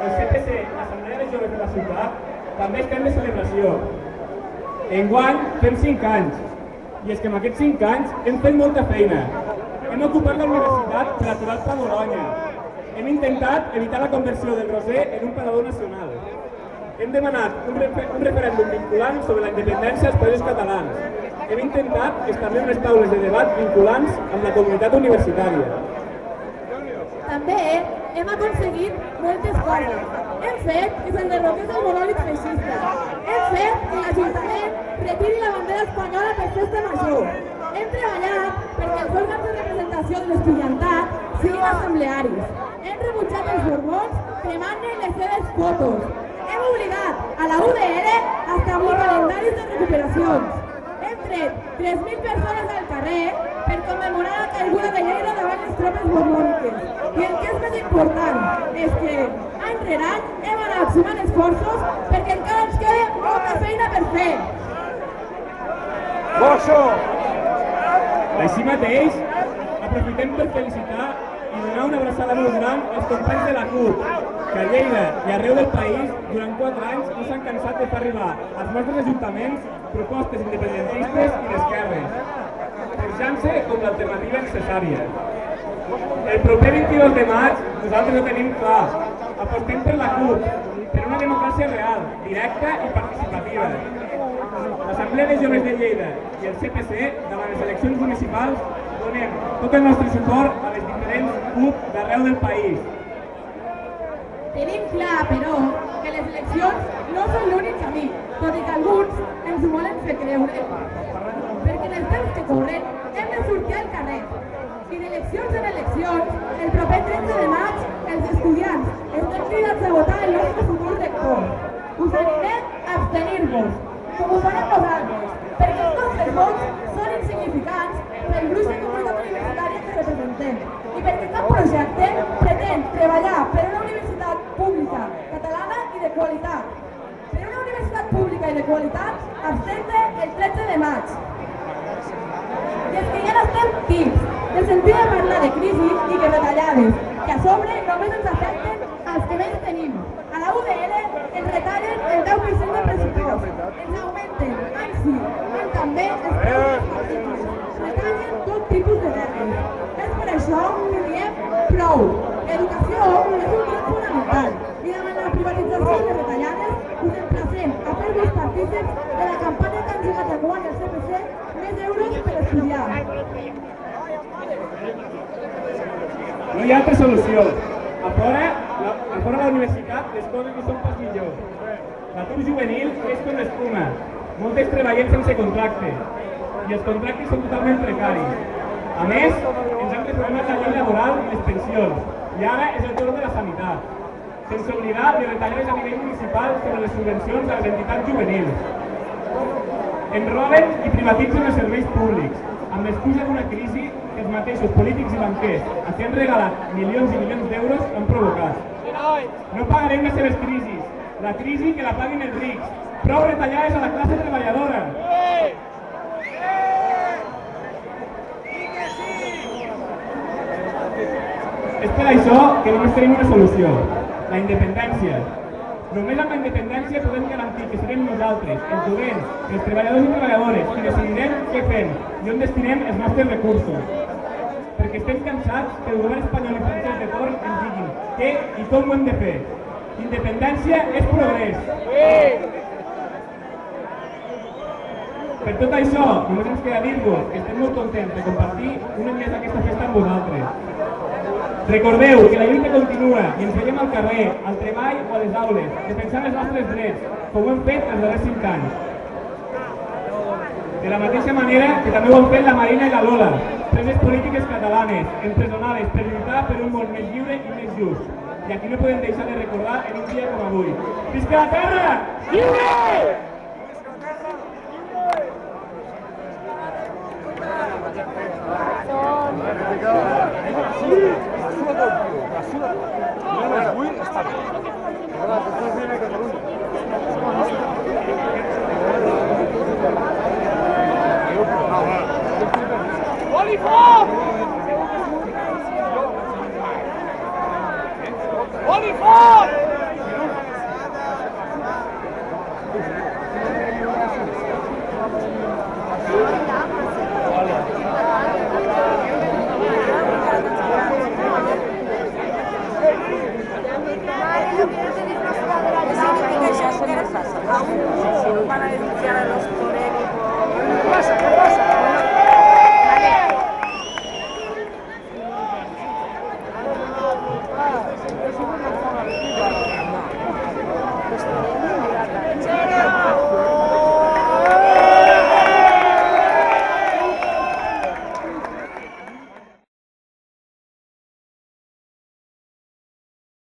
el CPC, l'Assemblea de Joves de la Ciutat, també estem de celebració. Enguany fem 5 anys, i és que en aquests 5 anys hem fet molta feina. Hem ocupat la universitat per aturar el Pla Bolonya. Hem intentat evitar la conversió del Roser en un parador nacional. Hem demanat un referèndum vinculant sobre la independència als països catalans. Hem intentat establir unes taules de debat vinculants amb la comunitat universitària. També hem aconseguit moltes coses. Hem fet que s'enderroqués el monòlit feixista. Hem fet que l'Ajuntament retiri la bandera espanyola per festa major. Hem treballat perquè els òrgans de representació de l'estudiantat siguin assemblearis. Hem rebutjat els borbons cremant-ne les seves fotos. Hem obligat a la UDL a establir calendaris de recuperacions. Hem tret 3.000 persones al carrer per commemorar la caiguda de Lleida davant les tropes borbòniques. I el que és més important és que any rere any hem anat sumant esforços perquè encara ens queda molta feina per fer. Boixo! Així mateix, aprofitem per felicitar i donar una abraçada molt gran als companys de la CUP, que a Lleida i arreu del país, durant 4 anys, no s'han cansat de fer arribar als nostres ajuntaments propostes independentistes i d'esquerres, posant-se com l'alternativa necessària. El proper 22 de maig nosaltres ho tenim clar. Apostem per la CUP, per una democràcia real, directa i participativa. L'Assemblea de Joves de Lleida i el CPC, davant les eleccions municipals, donem tot el nostre suport a les diferents CUP d'arreu del país. Tenim clar, però, que les eleccions no són l'únic camí, tot i que alguns ens ho volen fer creure. Perquè en els temps que corren hem de sortir al carrer. I d'eleccions en eleccions, el proper 13 de maig, els estudiants estem cridats a votar el nostre futur rector. Us animem a abstenir-vos, com ho farem nosaltres, perquè els nostres vots són insignificants pel gruix de comunitat universitària que representem i perquè cap projecte pretén treballar per una universitat pública, catalana i de qualitat. Per una universitat pública i de qualitat, abstente el 13 de maig. I és que ja n'estem tips de sentir a parlar de crisi i de retallades, que a sobre només ens afecten als que més tenim. A la UDL ens retallen el 10% de pressupost, ens augmenten, any sí, any també, els preus dels partículs, retallen tot tipus de terres. És per això que diem prou. L'educació és un dret fonamental i davant la privatització i les retallades us emplacem a fer-vos partícips de la campanya que ha engegat enguany el CPC, més euros per estudiar. No hi ha altra solució. A fora la universitat les coses no són pas millor. L'atur juvenil és com l'espuma. Moltes treballen sense contracte i els contractes són totalment precaris. A més, ens han reformat la llei laboral i les pensions i ara és el torn de la sanitat. Sense oblidar les retallades a nivell municipal sobre les subvencions a les entitats juvenils. Ens roben i privatitzen els serveis públics, amb l'excusa d'una crisi que els mateixos polítics i banquers, a qui han regalat milions i milions d'euros, han provocat. No pagarem les seves crisis, la crisi que la paguin els rics. Prou retallades a la classe treballadora. És per això que només tenim una solució, la independència. Només amb la independència podem garantir que serem nosaltres, els jovents, els treballadors i treballadores, qui decidirem què fem i on destinem els nostres recursos. Perquè estem cansats que el govern espanyol i francès de torn ens diguin què i com ho hem de fer. Independència és progrés. Per tot això, només ens queda dir-vos que estem molt contents de compartir un any més aquesta festa amb vosaltres. Recordeu que la lluita continua i ens veiem al carrer, al treball o a les aules, defensant els nostres drets, com ho hem fet els darrers 5 anys. De la mateixa manera que també ho han fet la Marina i la Lola, preses polítiques catalanes, empresonades per lluitar per un món més lliure i més just. I aquí no podem deixar de recordar en un dia com avui. Visca la terra! Lliure! Olifant! de los